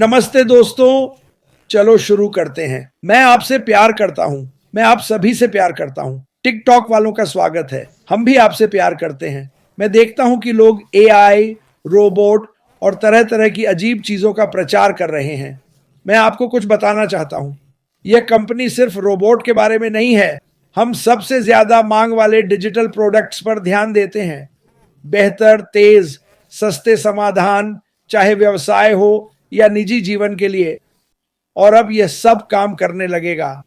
नमस्ते दोस्तों, चलो शुरू करते हैं। मैं आपसे प्यार करता हूं, मैं आप सभी से प्यार करता हूं। टिकटॉक वालों का स्वागत है। हम भी आपसे प्यार करते हैं। मैं देखता हूं कि लोग एआई, रोबोट और तरह तरह की अजीब चीजों का प्रचार कर रहे हैं। मैं आपको कुछ बताना चाहता हूं। यह कंपनी सिर्फ रोबोट के बारे में नहीं है। हम सबसे ज्यादा मांग वाले डिजिटल प्रोडक्ट्स पर ध्यान देते हैं। बेहतर, तेज, सस्ते समाधान, चाहे व्यवसाय हो या निजी जीवन के लिए। और अब यह सब काम करने लगेगा।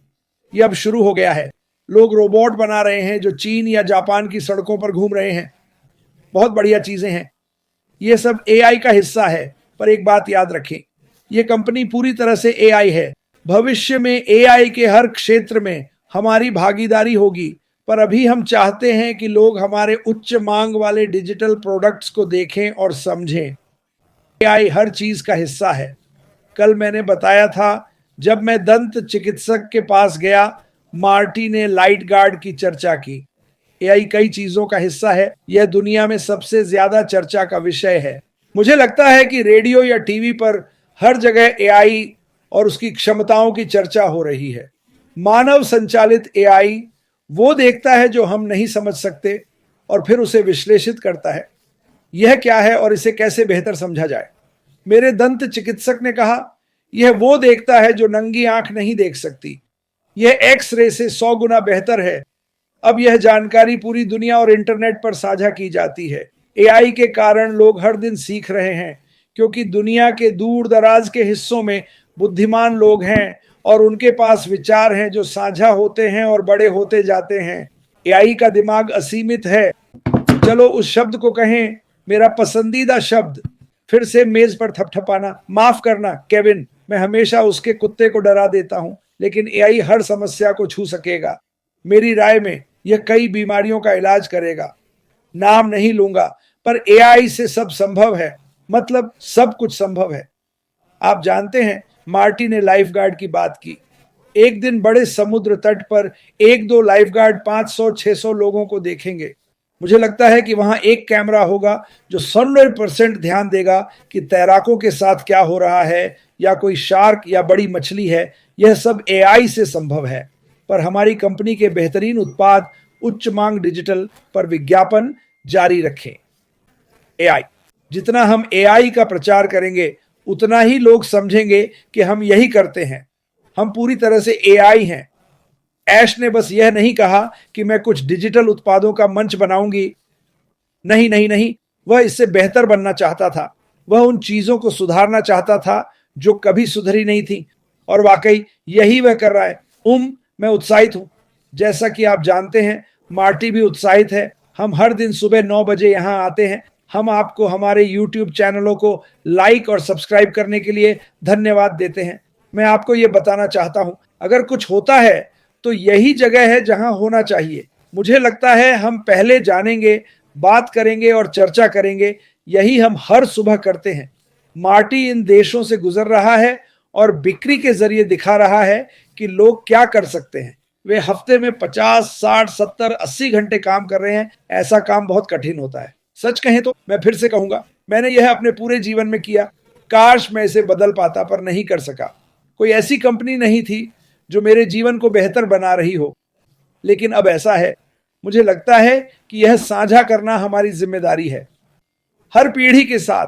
यह अब शुरू हो गया है। लोग रोबोट बना रहे हैं जो चीन या जापान की सड़कों पर घूम रहे हैं। बहुत बढ़िया चीजें हैं। यह सब एआई का हिस्सा है। पर एक बात याद रखें, यह कंपनी पूरी तरह से एआई है। भविष्य में एआई के हर क्षेत्र में हमारी भागीदारी होगी। पर अभी हम चाहते हैं कि लोग हमारे उच्च मांग वाले डिजिटल प्रोडक्ट्स को देखें और समझें। एआई हर चीज का हिस्सा है। कल मैंने बताया था, जब मैं दंत चिकित्सक के पास गया, मार्टी ने लाइट गार्ड की चर्चा की। एआई कई चीजों का हिस्सा है। यह दुनिया में सबसे ज्यादा चर्चा का विषय है। मुझे लगता है कि रेडियो या टीवी पर हर जगह एआई और उसकी क्षमताओं की चर्चा हो रही है। मानव संचालित एआई वो देखता है जो हम नहीं समझ सकते और फिर उसे विश्लेषित करता है। यह क्या है और इसे कैसे बेहतर समझा जाए। मेरे दंत चिकित्सक ने कहा, यह वो देखता है जो नंगी आंख नहीं देख सकती। यह एक्स-रे से 100 गुना बेहतर है। अब यह जानकारी पूरी दुनिया और इंटरनेट पर साझा की जाती है। एआई के कारण लोग हर दिन सीख रहे हैं, क्योंकि दुनिया के दूर दराज के हिस्सों में बुद्धिमान लोग हैं और उनके पास विचार हैं जो साझा होते हैं और बड़े होते जाते हैं। एआई का दिमाग असीमित है। चलो उस शब्द को कहें, मेरा पसंदीदा शब्द, फिर से मेज पर थपथपाना। माफ करना केविन, मैं हमेशा उसके कुत्ते को डरा देता हूं, लेकिन एआई हर समस्या को छू सकेगा। मेरी राय में यह कई बीमारियों का इलाज करेगा। नाम नहीं लूंगा, पर एआई से सब संभव है। मतलब सब कुछ संभव है। आप जानते हैं, मार्टी ने लाइफ गार्ड की बात की। एक दिन बड़े समुद्र तट पर एक दो लाइफ गार्ड 500-600 लोगों को देखेंगे। मुझे लगता है कि वहां एक कैमरा होगा जो 100% ध्यान देगा कि तैराकों के साथ क्या हो रहा है, या कोई शार्क या बड़ी मछली है। यह सब एआई से संभव है। पर हमारी कंपनी के बेहतरीन उत्पाद, उच्च मांग डिजिटल पर विज्ञापन जारी रखें। एआई, जितना हम एआई का प्रचार करेंगे उतना ही लोग समझेंगे कि हम यही करते हैं। हम पूरी तरह से एआई हैं। ऐश ने बस यह नहीं कहा कि मैं कुछ डिजिटल उत्पादों का मंच बनाऊंगी। नहीं नहीं नहीं, वह इससे बेहतर बनना चाहता था। वह उन चीजों को सुधारना चाहता था जो कभी सुधरी नहीं थी। और वाकई यही वह कर रहा है। मैं उत्साहित हूं। जैसा कि आप जानते हैं, मार्टी भी उत्साहित है। हम हर दिन सुबह 9 बजे यहां आते हैं। हम आपको हमारे यूट्यूब चैनलों को लाइक और सब्सक्राइब करने के लिए धन्यवाद देते हैं। मैं आपको यह बताना चाहता हूं, अगर कुछ होता है तो यही जगह है जहां होना चाहिए। मुझे लगता है हम पहले जानेंगे, बात करेंगे और चर्चा करेंगे। यही हम हर सुबह करते हैं। मार्टी इन देशों से गुजर रहा है और बिक्री के जरिए दिखा रहा है कि लोग क्या कर सकते हैं। वे हफ्ते में 50, 60, 70, 80 घंटे काम कर रहे हैं। ऐसा काम बहुत कठिन होता है। सच कहें तो मैं फिर से कहूंगा, मैंने यह अपने पूरे जीवन में किया। काश मैं इसे बदल पाता, पर नहीं कर सका। कोई ऐसी कंपनी नहीं थी जो मेरे जीवन को बेहतर बना रही हो। लेकिन अब ऐसा है। मुझे लगता है कि यह साझा करना हमारी जिम्मेदारी है, हर पीढ़ी के साथ।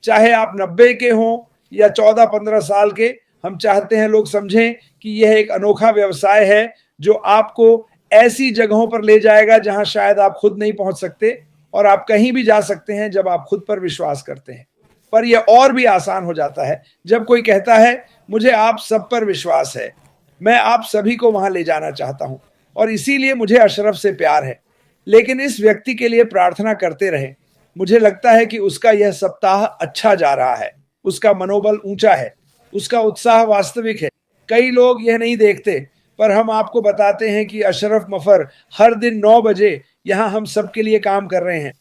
चाहे आप 90 के हों या 14-15 साल के, हम चाहते हैं लोग समझें कि यह एक अनोखा व्यवसाय है जो आपको ऐसी जगहों पर ले जाएगा जहां शायद आप खुद नहीं पहुंच सकते। और आप कहीं भी जा सकते हैं जब आप खुद पर विश्वास करते हैं। पर यह और भी आसान हो जाता है जब कोई कहता है, मुझे आप सब पर विश्वास है। मैं आप सभी को वहां ले जाना चाहता हूं और इसीलिए मुझे अशरफ से प्यार है। लेकिन इस व्यक्ति के लिए प्रार्थना करते रहें। मुझे लगता है कि उसका यह सप्ताह अच्छा जा रहा है। उसका मनोबल ऊंचा है। उसका उत्साह वास्तविक है। कई लोग यह नहीं देखते, पर हम आपको बताते हैं कि अशरफ मफर हर दिन 9 बजे यहां हम सबके लिए काम कर रहे हैं।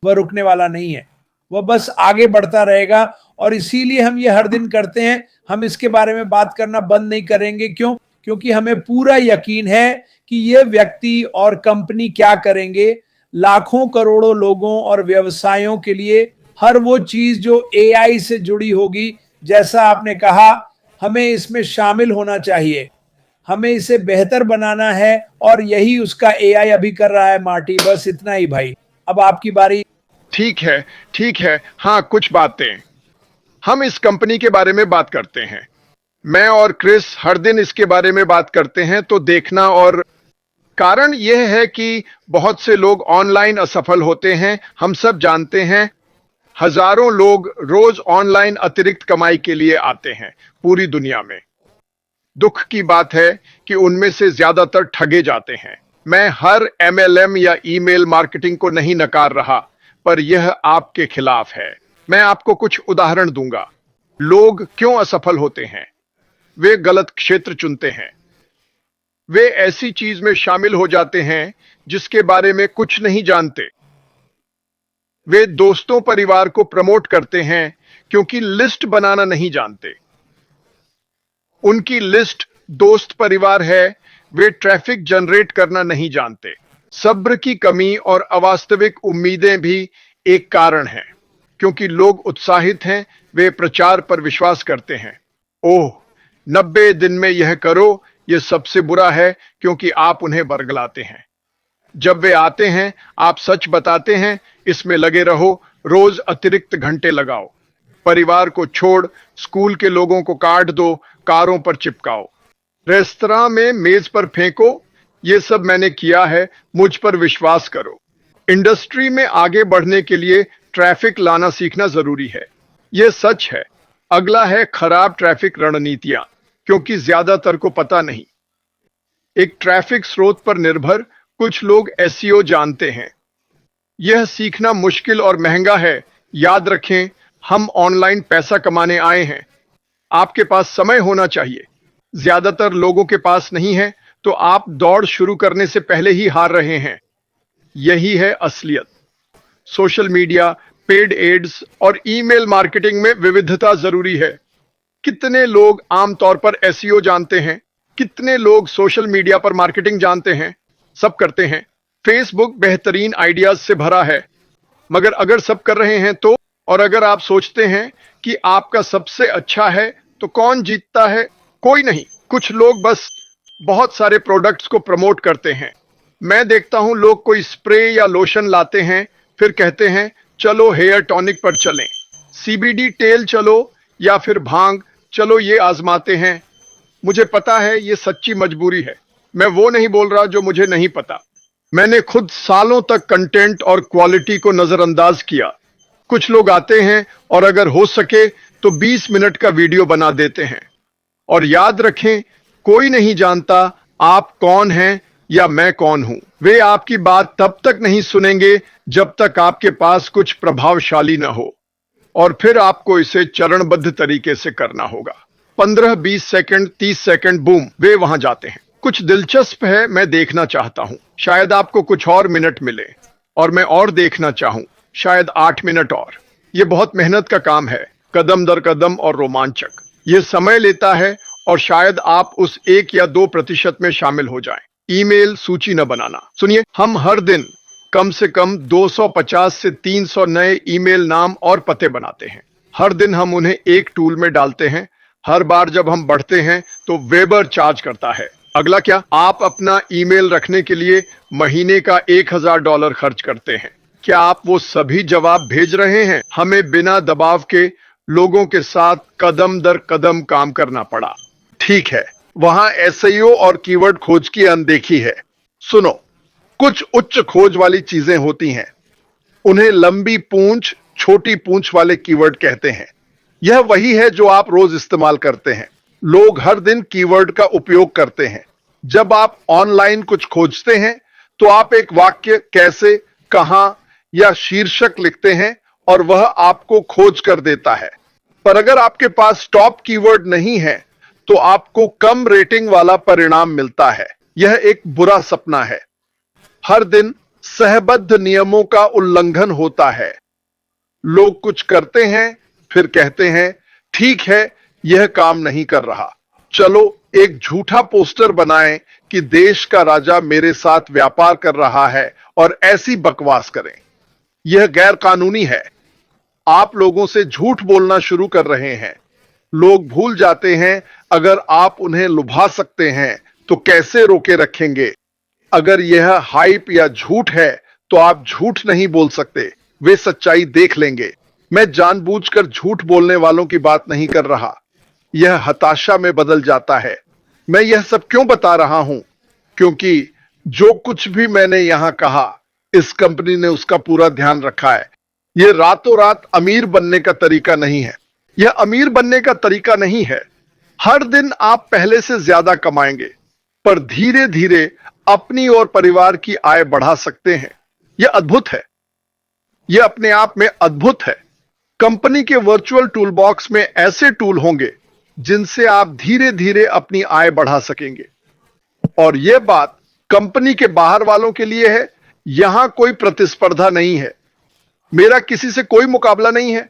वह रुकने वाला नहीं है। वह बस आगे बढ़ता रहेगा और इसीलिए हम ये हर दिन करते हैं। हम इसके बारे में बात करना बंद नहीं करेंगे। क्यों? क्योंकि हमें पूरा यकीन है कि ये व्यक्ति और कंपनी क्या करेंगे, लाखों करोड़ों लोगों और व्यवसायों के लिए हर वो चीज जो एआई से जुड़ी होगी, जैसा आपने कहा, हमें इसमें शामिल होना चाहिए, हमें इसे बेहतर बनाना है और यही उसका एआई अभी कर रहा है मार्टी। बस इतना ही भाई, अब आपकी बारी। ठीक है, ठीक है। हाँ, कुछ बातें हम इस कंपनी के बारे में बात करते हैं। मैं और क्रिस हर दिन इसके बारे में बात करते हैं, तो देखना। और कारण यह है कि बहुत से लोग ऑनलाइन असफल होते हैं, हम सब जानते हैं। हजारों लोग रोज ऑनलाइन अतिरिक्त कमाई के लिए आते हैं पूरी दुनिया में। दुख की बात है कि उनमें से ज्यादातर ठगे जाते हैं। मैं हर एमएलएम या ईमेल मार्केटिंग को नहीं नकार रहा, पर यह आपके खिलाफ है। मैं आपको कुछ उदाहरण दूंगा। लोग क्यों असफल होते हैं? वे गलत क्षेत्र चुनते हैं। वे ऐसी चीज में शामिल हो जाते हैं जिसके बारे में कुछ नहीं जानते। वे दोस्तों परिवार को प्रमोट करते हैं क्योंकि लिस्ट बनाना नहीं जानते। उनकी लिस्ट दोस्त परिवार है। वे ट्रैफिक जनरेट करना नहीं जानते। सब्र की कमी और अवास्तविक उम्मीदें भी एक कारण है। क्योंकि लोग उत्साहित हैं, वे प्रचार पर विश्वास करते हैं। ओह, 90 दिन में यह करो, यह सबसे बुरा है क्योंकि आप उन्हें बरगलाते हैं। जब वे आते हैं, आप सच बताते हैं, इसमें लगे रहो, रोज अतिरिक्त घंटे लगाओ। परिवार को छोड़ स्कूल के लोगों को काट दो, कारों पर चिपकाओ, रेस्तरां में मेज पर फेंको। ये सब मैंने किया है, मुझ पर विश्वास करो। इंडस्ट्री में आगे बढ़ने के लिए ट्रैफिक लाना सीखना जरूरी है। यह सच है। अगला है खराब ट्रैफिक रणनीतियां, क्योंकि ज्यादातर को पता नहीं। एक ट्रैफिक स्रोत पर निर्भर कुछ लोग एसईओ जानते हैं। यह सीखना मुश्किल और महंगा है। याद रखें, हम ऑनलाइन पैसा कमाने आए हैं। आपके पास समय होना चाहिए। ज्यादातर लोगों के पास नहीं है, तो आप दौड़ शुरू करने से पहले ही हार रहे हैं। यही है असलियत। सोशल मीडिया, पेड एड्स और ईमेल मार्केटिंग में विविधता जरूरी है। कितने लोग आमतौर पर एसईओ जानते हैं? कितने लोग सोशल मीडिया पर मार्केटिंग जानते हैं? सब करते हैं। फेसबुक बेहतरीन आइडियाज से भरा है, मगर अगर सब कर रहे हैं तो? और अगर आप सोचते हैं कि आपका सबसे अच्छा है, तो कौन जीतता है? कोई नहीं। कुछ लोग बस बहुत सारे प्रोडक्ट्स को प्रमोट करते हैं। मैं देखता हूं, लोग कोई स्प्रे या लोशन लाते हैं, फिर कहते हैं चलो हेयर टॉनिक पर चलें, सीबीडी तेल चलो, या फिर भांग चलो, ये आजमाते हैं। मुझे पता है ये सच्ची मजबूरी है। मैं वो नहीं बोल रहा जो मुझे नहीं पता। मैंने खुद सालों तक कंटेंट और क्वालिटी को नजरअंदाज किया। कुछ लोग आते हैं और अगर हो सके तो 20 मिनट का वीडियो बना देते हैं। और याद रखें, कोई नहीं जानता आप कौन हैं या मैं कौन हूं। वे आपकी बात तब तक नहीं सुनेंगे जब तक आपके पास कुछ प्रभावशाली न हो। और फिर आपको इसे चरणबद्ध तरीके से करना होगा। 15, 20 सेकंड, 30 सेकंड, बूम, वे वहां जाते हैं। कुछ दिलचस्प है, मैं देखना चाहता हूं। शायद आपको कुछ और मिनट मिले, और मैं और देखना चाहूं, शायद 8 मिनट और। यह बहुत मेहनत का काम है, कदम दर कदम और रोमांचक। यह समय लेता है, और शायद आप उस 1 या 2% में शामिल हो जाएं। ईमेल सूची न बनाना। सुनिए, हम हर दिन कम से कम 250 से 300 नए ईमेल नाम और पते बनाते हैं। हर दिन हम उन्हें एक टूल में डालते हैं। हर बार जब हम बढ़ते हैं तो वेबर चार्ज करता है। अगला क्या? आप अपना ईमेल रखने के लिए महीने का $1000 खर्च करते हैं। क्या आप वो सभी जवाब भेज रहे हैं? हमें बिना दबाव के लोगों के साथ कदम दर कदम काम करना पड़ा। ठीक है, वहां एसईओ और कीवर्ड खोज की अनदेखी है। सुनो, कुछ उच्च खोज वाली चीजें होती हैं। उन्हें लंबी पूंछ, छोटी पूंछ वाले कीवर्ड कहते हैं। यह वही है जो आप रोज इस्तेमाल करते हैं। लोग हर दिन कीवर्ड का उपयोग करते हैं। जब आप ऑनलाइन कुछ खोजते हैं, तो आप एक वाक्य, कैसे, कहां या शीर्षक लिखते हैं, और वह आपको खोज कर देता है। पर अगर आपके पास टॉप कीवर्ड नहीं है, तो आपको कम रेटिंग वाला परिणाम मिलता है। यह एक बुरा सपना है। हर दिन सहबद्ध नियमों का उल्लंघन होता है। लोग कुछ करते हैं, फिर कहते हैं ठीक है, यह काम नहीं कर रहा, चलो एक झूठा पोस्टर बनाएं कि देश का राजा मेरे साथ व्यापार कर रहा है, और ऐसी बकवास करें। यह गैर कानूनी है। आप लोगों से झूठ बोलना शुरू कर रहे हैं। लोग भूल जाते हैं, अगर आप उन्हें लुभा सकते हैं तो कैसे रोके रखेंगे। अगर यह हाइप या झूठ है तो आप झूठ नहीं बोल सकते, वे सच्चाई देख लेंगे। मैं जानबूझकर झूठ बोलने वालों की बात नहीं कर रहा, यह हताशा में बदल जाता है। मैं यह सब क्यों बता रहा हूं? क्योंकि जो कुछ भी मैंने यहां कहा, इस कंपनी ने उसका पूरा ध्यान रखा है। यह रातों रात अमीर बनने का तरीका नहीं है। यह अमीर बनने का तरीका नहीं है। हर दिन आप पहले से ज्यादा कमाएंगे, पर धीरे धीरे अपनी और परिवार की आय बढ़ा सकते हैं। यह अद्भुत है। यह अपने आप में अद्भुत है। कंपनी के वर्चुअल टूल बॉक्स में ऐसे टूल होंगे जिनसे आप धीरे धीरे अपनी आय बढ़ा सकेंगे। और यह बात कंपनी के बाहर वालों के लिए है। यहां कोई प्रतिस्पर्धा नहीं है। मेरा किसी से कोई मुकाबला नहीं है।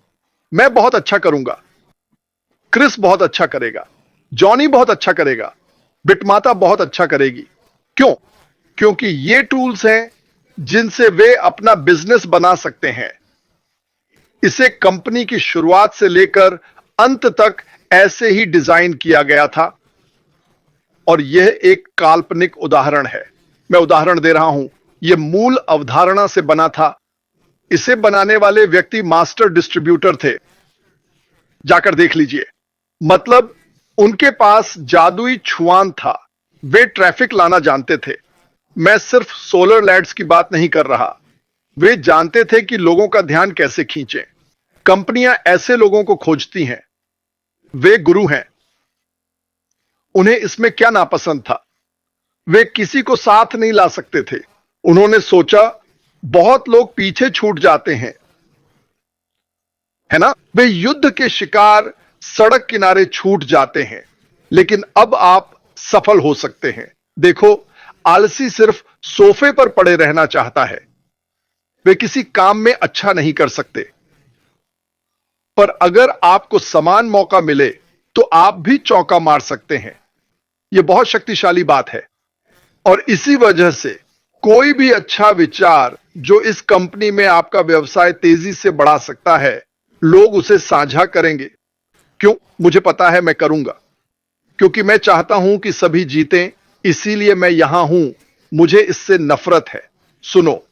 मैं बहुत अच्छा करूंगा, क्रिस बहुत अच्छा करेगा, जॉनी बहुत अच्छा करेगा, बिटमाता बहुत अच्छा करेगी। क्यों? क्योंकि ये टूल्स हैं जिनसे वे अपना बिजनेस बना सकते हैं। इसे कंपनी की शुरुआत से लेकर अंत तक ऐसे ही डिजाइन किया गया था। और यह एक काल्पनिक उदाहरण है। मैं उदाहरण दे रहा हूं। यह मूल अवधारणा से बना था। इसे बनाने वाले व्यक्ति मास्टर डिस्ट्रीब्यूटर थे। जाकर देख लीजिए। मतलब उनके पास जादुई छुआन था। वे ट्रैफिक लाना जानते थे। मैं सिर्फ सोलर लाइट्स की बात नहीं कर रहा। वे जानते थे कि लोगों का ध्यान कैसे खींचें। कंपनियां ऐसे लोगों को खोजती हैं। वे गुरु हैं। उन्हें इसमें क्या नापसंद था? वे किसी को साथ नहीं ला सकते थे। उन्होंने सोचा, बहुत लोग पीछे छूट जाते हैं, है ना? वे युद्ध के शिकार सड़क किनारे छूट जाते हैं। लेकिन अब आप सफल हो सकते हैं। देखो, आलसी सिर्फ सोफे पर पड़े रहना चाहता है। वे किसी काम में अच्छा नहीं कर सकते। पर अगर आपको समान मौका मिले तो आप भी चौका मार सकते हैं। यह बहुत शक्तिशाली बात है। और इसी वजह से कोई भी अच्छा विचार जो इस कंपनी में आपका व्यवसाय तेजी से बढ़ा सकता है, लोग उसे साझा करेंगे। क्यों? मुझे पता है मैं करूंगा, क्योंकि मैं चाहता हूं कि सभी जीतें। इसीलिए मैं यहां हूं। मुझे इससे नफरत है। सुनो,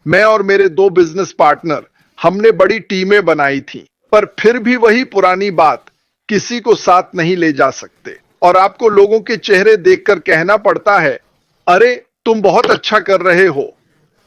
मैं और मेरे 2 बिजनेस पार्टनर, हमने बड़ी टीमें बनाई थी, पर फिर भी वही पुरानी बात, किसी को साथ नहीं ले जा सकते। और आपको लोगों के चेहरे देखकर कहना पड़ता है, अरे तुम बहुत अच्छा कर रहे हो।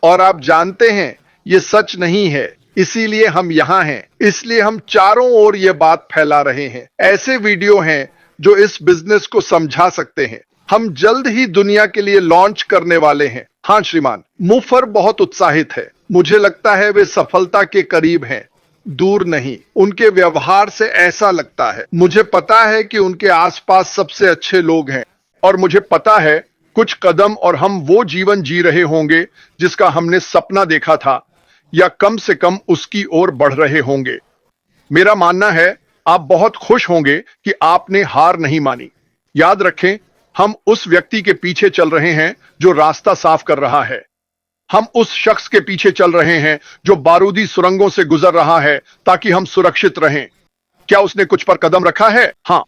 और आप जानते हैं यह सच नहीं है। इसीलिए हम यहां हैं। इसलिए हम चारों ओर यह बात फैला रहे हैं। ऐसे वीडियो हैं जो इस बिजनेस को समझा सकते हैं। हम जल्द ही दुनिया के लिए लॉन्च करने वाले हैं। हाँ श्रीमान, मुफर बहुत उत्साहित है। मुझे लगता है वे सफलता के करीब हैं, दूर नहीं। उनके व्यवहार से ऐसा लगता है। मुझे पता है कि उनके आसपास सबसे अच्छे लोग हैं। और मुझे पता है कुछ कदम और हम वो जीवन जी रहे होंगे जिसका हमने सपना देखा था, या कम से कम उसकी ओर बढ़ रहे होंगे। मेरा मानना है आप बहुत खुश होंगे कि आपने हार नहीं मानी। याद रखें, हम उस व्यक्ति के पीछे चल रहे हैं जो रास्ता साफ कर रहा है। हम उस शख्स के पीछे चल रहे हैं जो बारूदी सुरंगों से गुजर रहा है ताकि हम सुरक्षित रहें। क्या उसने कुछ पर कदम रखा है? हाँ,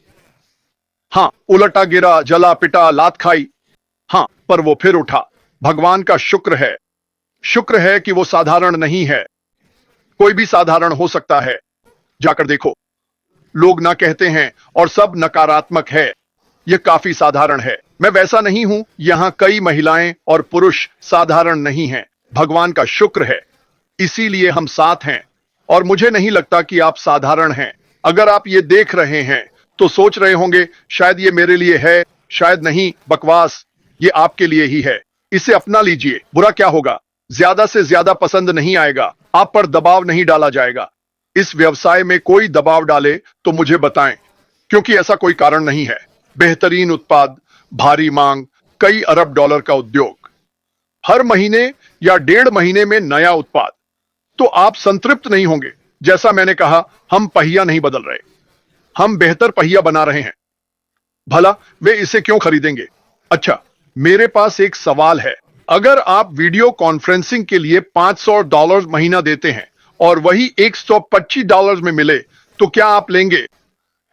हाँ, उलटा गिरा, जला पिटा, लात खाई। हाँ, पर वो फिर उठा। भगवान का शुक्र है। शुक्र है कि वो साधारण नहीं है। कोई भी साधारण हो सकता है। जाकर देखो। लोग ना कहते हैं और सब नकारात्मक है। यह काफी साधारण है। मैं वैसा नहीं हूं। यहां कई महिलाएं और पुरुष साधारण नहीं हैं। भगवान का शुक्र है। इसीलिए हम साथ हैं। और मुझे नहीं लगता कि आप साधारण हैं। अगर आप ये देख रहे हैं तो सोच रहे होंगे, शायद ये मेरे लिए है, शायद नहीं, बकवास। ये आपके लिए ही है। इसे अपना लीजिए। बुरा क्या होगा? ज्यादा से ज्यादा पसंद नहीं आएगा। आप पर दबाव नहीं डाला जाएगा। इस व्यवसाय में कोई दबाव डाले तो मुझे बताएं, क्योंकि ऐसा कोई कारण नहीं है। बेहतरीन उत्पाद, भारी मांग, कई अरब डॉलर का उद्योग, हर महीने या 1.5 महीने में नया उत्पाद। तो आप संतृप्त नहीं होंगे। जैसा मैंने कहा, हम पहिया नहीं बदल रहे, हम बेहतर पहिया बना रहे हैं। भला वे इसे क्यों खरीदेंगे? अच्छा, मेरे पास एक सवाल है। अगर आप वीडियो कॉन्फ्रेंसिंग के लिए $500 महीना देते हैं और वही $125 में मिले, तो क्या आप लेंगे?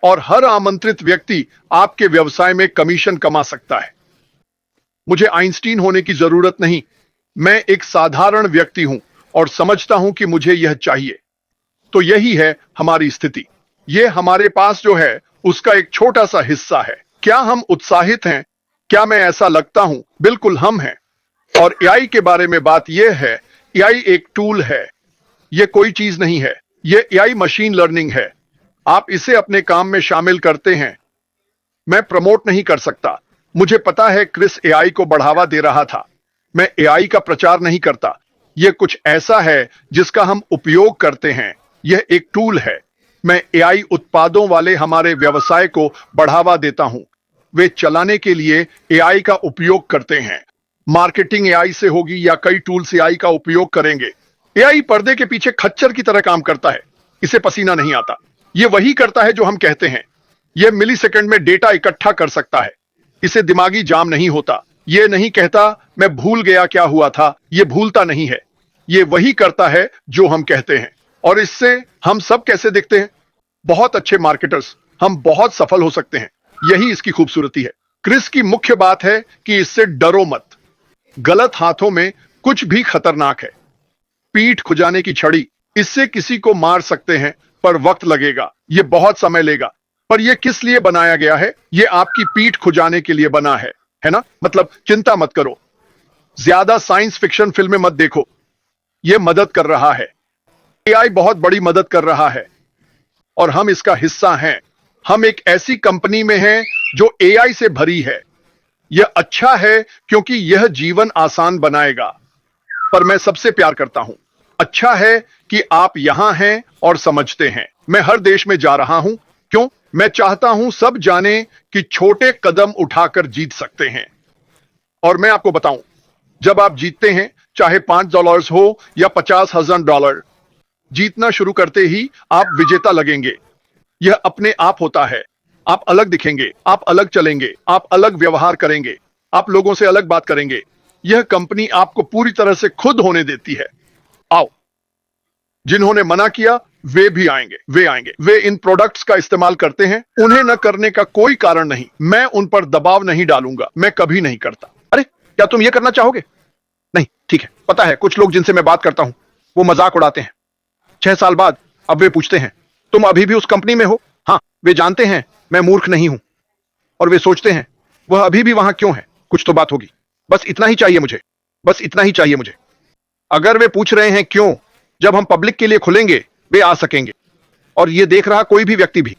और हर आमंत्रित व्यक्ति आपके व्यवसाय में कमीशन कमा सकता है। मुझे आइंस्टीन होने की जरूरत नहीं, मैं एक साधारण व्यक्ति हूं और समझता हूं कि मुझे यह चाहिए। तो यही है हमारी स्थिति। यह हमारे पास जो है उसका एक छोटा सा हिस्सा है। क्या हम उत्साहित हैं? क्या मैं ऐसा लगता हूं? बिल्कुल हम हैं। और एआई के बारे में बात यह है, एआई एक टूल है, यह कोई चीज नहीं है। यह एआई मशीन लर्निंग है। आप इसे अपने काम में शामिल करते हैं। मैं प्रमोट नहीं कर सकता। मुझे पता है क्रिस एआई को बढ़ावा दे रहा था। मैं एआई का प्रचार नहीं करता। यह कुछ ऐसा है जिसका हम उपयोग करते हैं। यह एक टूल है। मैं एआई उत्पादों वाले हमारे व्यवसाय को बढ़ावा देता हूं। वे चलाने के लिए एआई का उपयोग करते हैं। मार्केटिंग एआई से होगी या कई टूल्स एआई का उपयोग करेंगे। एआई पर्दे के पीछे खच्चर की तरह काम करता है। इसे पसीना नहीं आता। यह वही करता है जो हम कहते हैं। यह मिलीसेकंड में डेटा इकट्ठा कर सकता है। इसे दिमागी जाम नहीं होता। यह नहीं कहता मैं भूल गया क्या हुआ था। यह भूलता नहीं है। यह वही करता है जो हम कहते हैं। और इससे हम सब कैसे दिखते हैं? बहुत अच्छे मार्केटर्स। हम बहुत सफल हो सकते हैं। यही इसकी खूबसूरती है। क्रिस की मुख्य बात है कि इससे डरो मत। गलत हाथों में कुछ भी खतरनाक है। पीठ खुजाने की छड़ी, इससे किसी को मार सकते हैं, पर वक्त लगेगा। यह बहुत समय लेगा। पर यह किस लिए बनाया गया है? यह आपकी पीठ खुजाने के लिए बना है ना? मतलब चिंता मत करो। ज्यादा साइंस फिक्शन फिल्में मत देखो। यह मदद कर रहा है। एआई बहुत बड़ी मदद कर रहा है और हम इसका हिस्सा हैं। हम एक ऐसी कंपनी में हैं जो एआई से भरी है। यह अच्छा है क्योंकि यह जीवन आसान बनाएगा। पर मैं सबसे प्यार करता हूं। अच्छा है कि आप यहां हैं और समझते हैं। मैं हर देश में जा रहा हूं। क्यों? मैं चाहता हूं सब जाने कि छोटे कदम उठाकर जीत सकते हैं। और मैं आपको बताऊं, जब आप जीतते हैं, चाहे $5 हो या $50,000, जीतना शुरू करते ही आप विजेता लगेंगे। यह अपने आप होता है। आप अलग दिखेंगे, आप अलग चलेंगे, आप अलग व्यवहार करेंगे, आप लोगों से अलग बात करेंगे। यह कंपनी आपको पूरी तरह से खुद होने देती है। आओ। जिन्होंने मना किया वे भी आएंगे। वे इन प्रोडक्ट्स का इस्तेमाल करते हैं। उन्हें न करने का कोई कारण नहीं। मैं उन पर दबाव नहीं डालूंगा। मैं कभी नहीं करता। अरे, क्या तुम यह करना चाहोगे? नहीं, ठीक है। पता है कुछ लोग जिनसे मैं बात करता हूं वो मजाक उड़ाते हैं। 6 साल बाद अब वे पूछते हैं, तुम अभी भी उस कंपनी में हो? हाँ, वे जानते हैं मैं मूर्ख नहीं हूं। और वे सोचते हैं वह अभी भी वहां क्यों है? कुछ तो बात होगी। बस इतना ही चाहिए मुझे। बस इतना ही चाहिए मुझे। अगर वे पूछ रहे हैं क्यों, जब हम पब्लिक के लिए खुलेंगे वे आ सकेंगे। और यह देख रहा कोई भी व्यक्ति भी